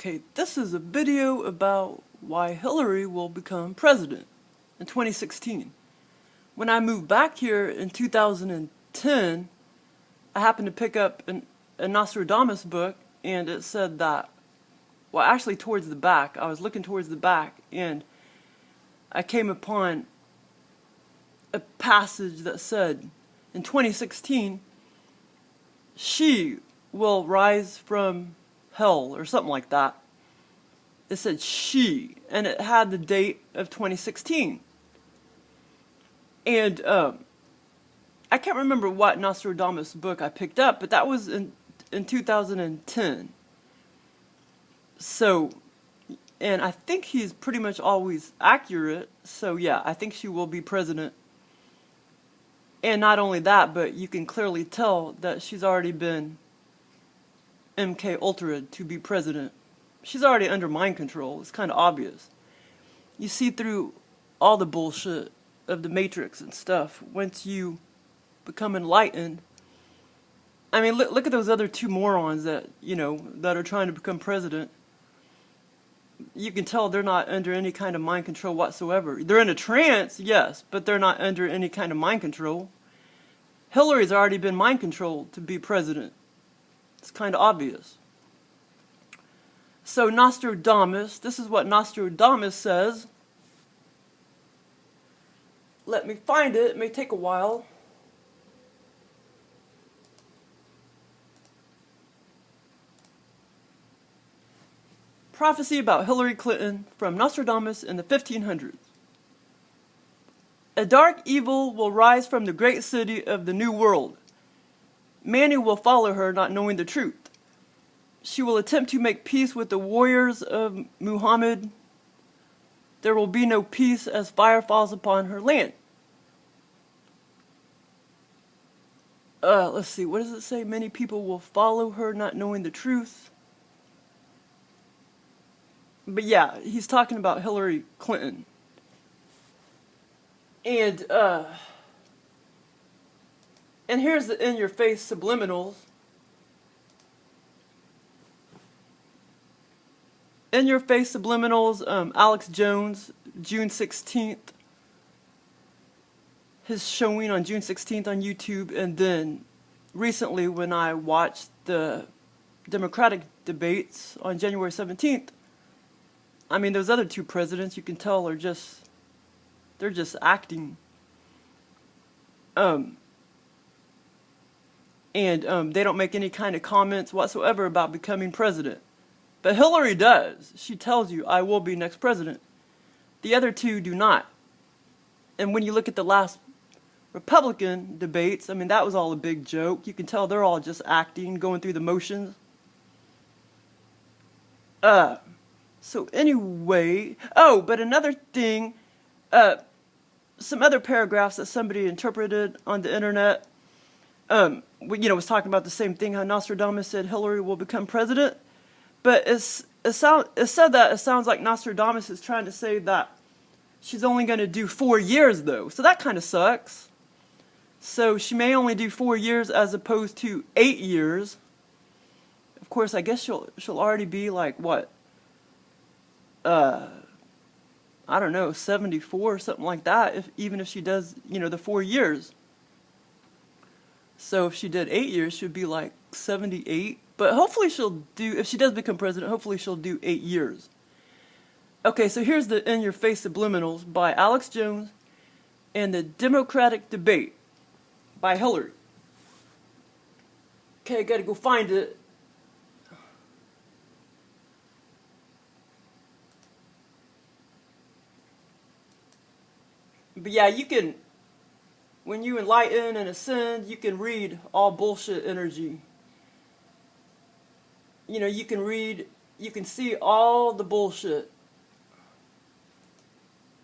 Okay, this is a video about why Hillary will become president in 2016. When I moved back here in 2010, I happened to pick up a Nostradamus book, and it said that, well, actually towards the back, I was looking towards the back, and I came upon a passage that said, in 2016, she will rise from hell, or something like that. It said she, and it had the date of 2016. And I can't remember what Nostradamus book I picked up, but that was in 2010. So, and I think he's pretty much always accurate. So yeah, I think she will be president. And not only that, but you can clearly tell that she's already been MKultra'd to be president. She's already under mind control. It's kind of obvious. You see through all the bullshit of the Matrix and stuff once you become enlightened. I mean, look at those other two morons that, that are trying to become president. You can tell they're not under any kind of mind control whatsoever. They're in a trance, yes, but they're not under any kind of mind control. Hillary's already been mind controlled to be president. It's kind of obvious. So Nostradamus, this is what Nostradamus says. Let me find it. It may take a while. Prophecy about Hillary Clinton from Nostradamus in the 1500s. A dark evil will rise from the great city of the New World. Many will follow her, not knowing the truth. She will attempt to make peace with the warriors of Muhammad. There will be no peace as fire falls upon her land. Let's see, what does it say? Many people will follow her, not knowing the truth. But yeah, he's talking about Hillary Clinton. And here's the in-your-face subliminals. In-your-face subliminals, Alex Jones, June 16th. His showing on June 16th on YouTube. And then recently when I watched the Democratic debates on January 17th, I mean, those other two presidents, you can tell, are they're just acting. And they don't make any kind of comments whatsoever about becoming president. But Hillary does. She tells you, I will be next president. The other two do not. And when you look at the last Republican debates, I mean, that was all a big joke. You can tell they're all just acting, going through the motions. So anyway, but another thing, some other paragraphs that somebody interpreted on the internet, was talking about the same thing, how Nostradamus said Hillary will become president. But it said that it sounds like Nostradamus is trying to say that she's only going to do 4 years, though. So that kind of sucks. So she may only do 4 years as opposed to 8 years. Of course, I guess she'll already be like, what? I don't know, 74 or something like that, even if she does, the 4 years. So if she did 8 years, she'd be like 78. But hopefully she'll do, if she does become president, hopefully she'll do 8 years. Okay, so here's the in-your-face subliminals by Alex Jones and the Democratic debate by Hillary. Okay, I gotta go find it. But yeah, you can, when you enlighten and ascend, you can read all bullshit energy. You can read, you can see all the bullshit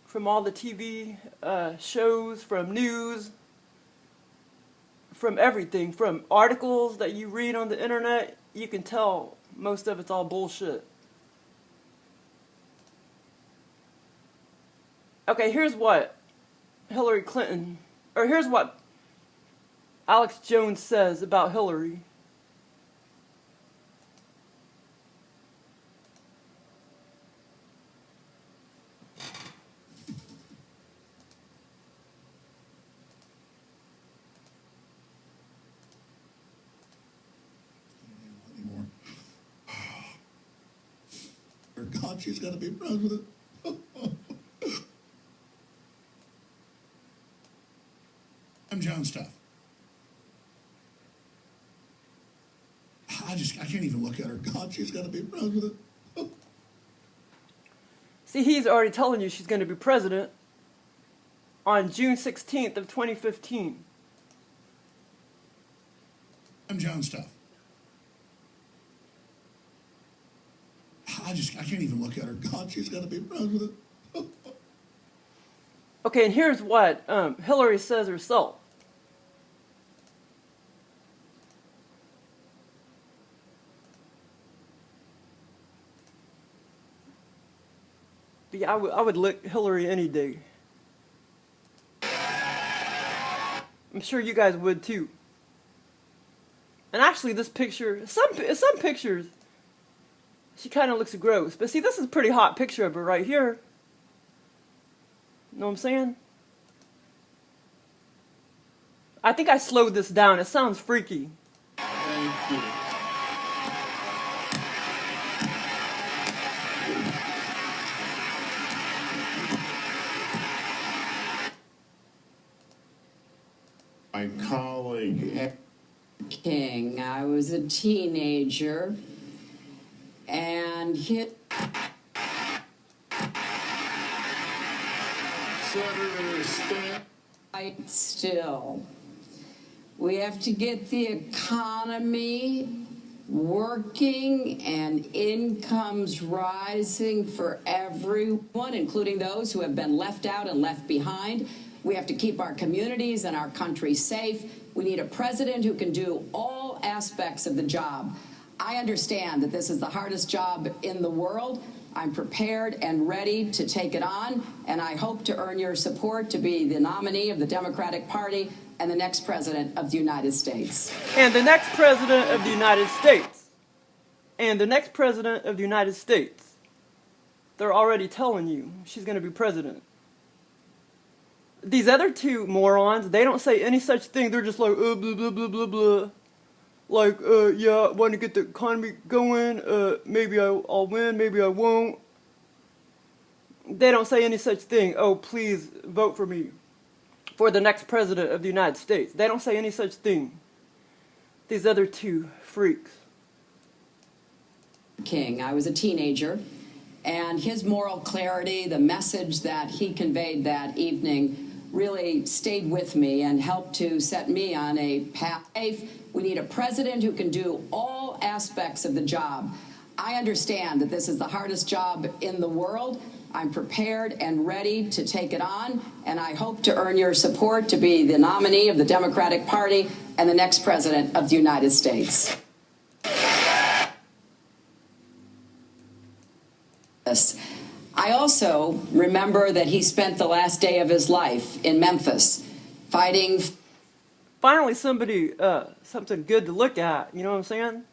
from all the TV shows, from news, from everything, from articles that you read on the internet. You can tell most of it's all bullshit. Okay, here's what Hillary Clinton, or here's what Alex Jones says about Hillary. God, she's going to be president. I'm John stuff. I can't even look at her. God, she's going to be president. See, he's already telling you she's going to be president on June 16th of 2015. I'm John stuff. I can't even look at her. God, she's going to be president. Okay, and here's what Hillary says herself. But yeah, I would lick Hillary any day. I'm sure you guys would too. And actually, this picture, some pictures, she kind of looks gross. But see, this is a pretty hot picture of her right here. Know what I'm saying? I think I slowed this down. It sounds freaky. Thank you. My colleague King. I was a teenager and hit Senator Stan. right still. We have to get the economy working and incomes rising for everyone, including those who have been left out and left behind. We have to keep our communities and our country safe. We need a president who can do all aspects of the job. I understand that this is the hardest job in the world. I'm prepared and ready to take it on, and I hope to earn your support to be the nominee of the Democratic Party and the next president of the United States. And the next president of the United States. And the next president of the United States. They're already telling you she's going to be president. These other two morons, they don't say any such thing. They're just like, blah, blah, blah, blah, blah. Like, yeah, I want to get the economy going. Maybe I'll win, maybe I won't. They don't say any such thing. Oh, please vote for me for the next president of the United States. They don't say any such thing. These other two freaks. King. I was a teenager, and his moral clarity, the message that he conveyed that evening, really stayed with me and helped to set me on a path. We need a president who can do all aspects of the job. I understand that this is the hardest job in the world. I'm prepared and ready to take it on, and I hope to earn your support to be the nominee of the Democratic Party and the next president of the United States. I also remember that he spent the last day of his life in Memphis fighting. Finally, somebody, something good to look at. You know what I'm saying?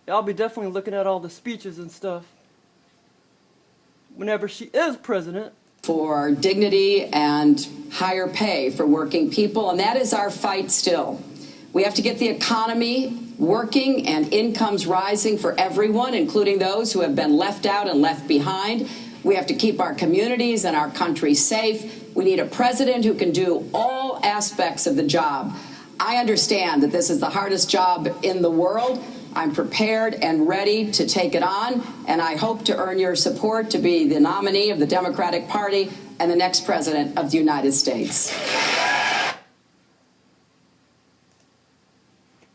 I'll be definitely looking at all the speeches and stuff whenever she is president. For dignity and higher pay for working people, and that is our fight still. We have to get the economy working and incomes rising for everyone, including those who have been left out and left behind. We have to keep our communities and our country safe. We need a president who can do all aspects of the job. I understand that this is the hardest job in the world. I'm prepared and ready to take it on, and I hope to earn your support to be the nominee of the Democratic Party and the next president of the United States.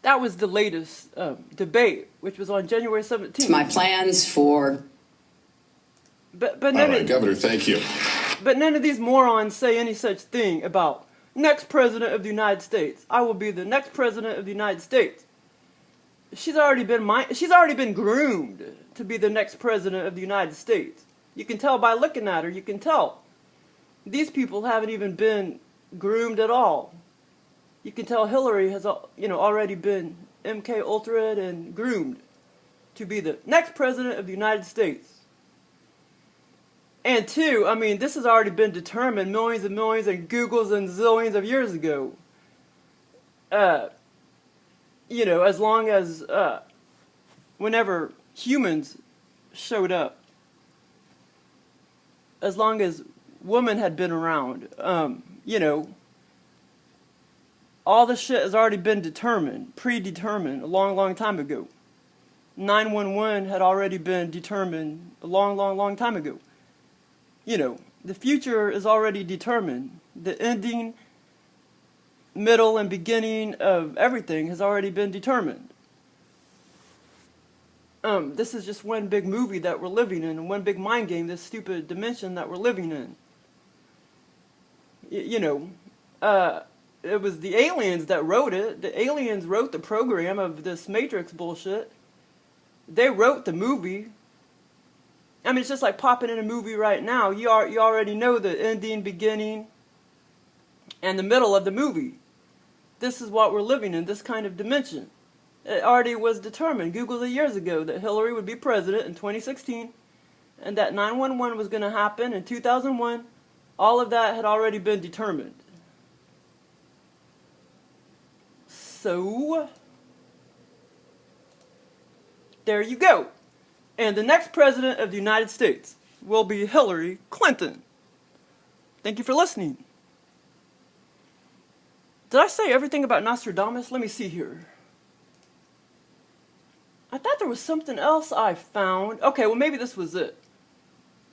That was the latest debate, which was on January 17th. My plans for... But All none right, of, Governor, thank you. but none of these morons say any such thing about next president of the United States. I will be the next president of the United States. She's already been groomed to be the next president of the United States. You can tell by looking at her. You can tell. These people haven't even been groomed at all. You can tell Hillary has, already been MKultra'd and groomed to be the next president of the United States. And two, I mean, this has already been determined millions and millions and Googles and zillions of years ago. As long as, whenever humans showed up as long as women had been around. You know, all the shit has already been determined, predetermined, a long, long time ago. 911 had already been determined a long, long, long time ago. You know, the future is already determined. The ending, middle, and beginning of everything has already been determined. This is just one big movie that we're living in, and one big mind game, this stupid dimension that we're living in. You know, it was the aliens that wrote it. The aliens wrote the program of this Matrix bullshit. They wrote the movie. I mean, it's just like popping in a movie right now. You already know the ending, beginning, and the middle of the movie. This is what we're living in, this kind of dimension. It already was determined. Googled it years ago that Hillary would be president in 2016, and that 911 was going to happen in 2001. All of that had already been determined. So, there you go. And the next president of the United States will be Hillary Clinton. Thank you for listening. Did I say everything about Nostradamus? Let me see here. I thought there was something else I found. Okay, well maybe this was it.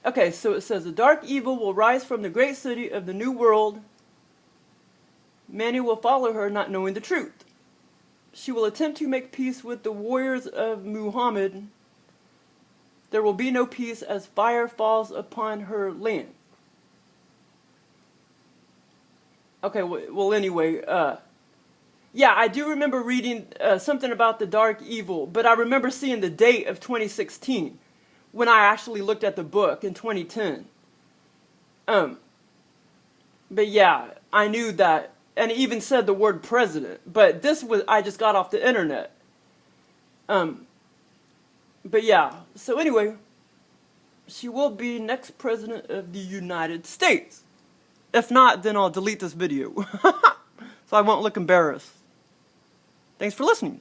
Okay, so it says, the dark evil will rise from the great city of the New World. Many will follow her, not knowing the truth. She will attempt to make peace with the warriors of Muhammad. There will be no peace as fire falls upon her land. Okay, well anyway, yeah, I do remember reading something about the dark evil, but I remember seeing the date of 2016 when I actually looked at the book in 2010. But yeah, I knew that, and it even said the word president, but this was, I just got off the internet. But yeah, so anyway, she will be next president of the United States. If not, then I'll delete this video, so I won't look embarrassed. Thanks for listening.